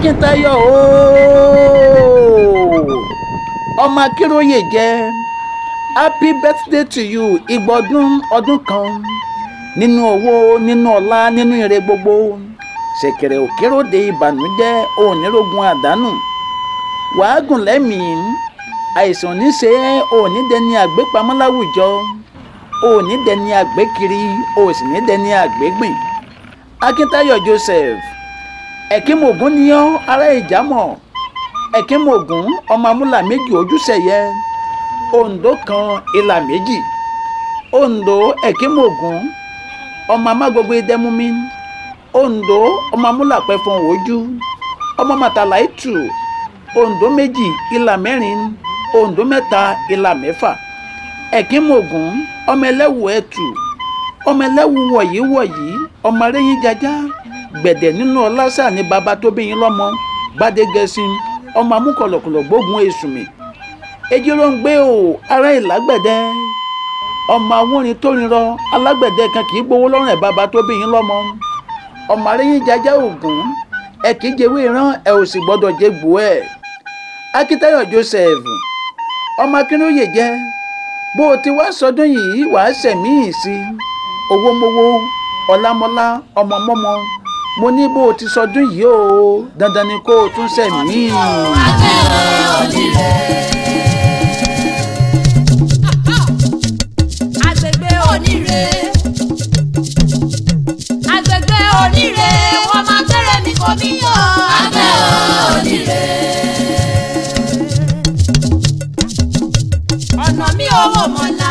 Akíntayọ̀ ooo ọmọ Akínróyè jẹ́ happy birthday to you ìgbọ̀dún ọdún kan nínú owó nínú ọlá nínú ire gbogbo ṣẹ̀kẹ̀rẹ̀ òkèròdè ìbànújẹ́ ònírógun àdánù wàá gùn lẹ́mìí àìsàn oníṣe onídẹni àgbépamọ́ láwùjọ onídẹni àgbékiri òsì nídẹni àgbégbìn. Akíntayọ̀ Joseph ẹ̀kímògún ni ọ́ ará ìjàmọ̀ ẹ̀kímògún ọmọ amúlà méjì ojúṣẹ̀yẹ Oǹdó kan ìlà méjì Oǹdó ẹ̀kímògún ọmọ amágbogbo ìdẹ́múmi Oǹdó ọmọ amúlà pẹ̀fọ́n ojú ọmọ màtàlá ìtù Oǹdó méjì ìlà mẹ́rin Oǹdó mẹ́ta ìlà mẹ́fà ẹ̀kímògún ọmọ ẹlẹ́wù ẹ̀tù ọmọ ẹlẹ́wù wọ̀yí ọmọ arẹ́yìn jajá gbẹ̀dẹ̀ nínú ọlásà ní baba tó bí yín lọ́mọ gbadégẹṣin ọmọ amúkọ̀lọ̀kọ̀lọ̀ gbógun èsùnmí ejiro ń gbé o ará ìlágbẹ̀dẹ ọmọ awúrin tó rinrọ alágbẹ̀dẹ kan kì í gbowó lọ́rùn ẹ̀ baba tó bí yín lọ́mọ ọmọ arẹ́yìn jajá ògún ẹ kì í jẹ́wé ìran ẹ ò sì gbọ́dọ̀ jẹ́ gbò ẹ̀. Akíntayọ̀ Joseph ọmọ Akínróyè jẹ́ bó o ti wá sọdún yìí wàá sẹ̀mí sí owó mowó ọlámọlá ọmọmọmọ mo ní bó o ti sọdún yìí o dandan ni kó o tún sẹ̀mí. Agbègbè Oníre wọ́n máa bẹ̀rẹ̀ mi kò mí yọ. Agbègbè Oníre ọ̀nà mi ò wò mọ́ la.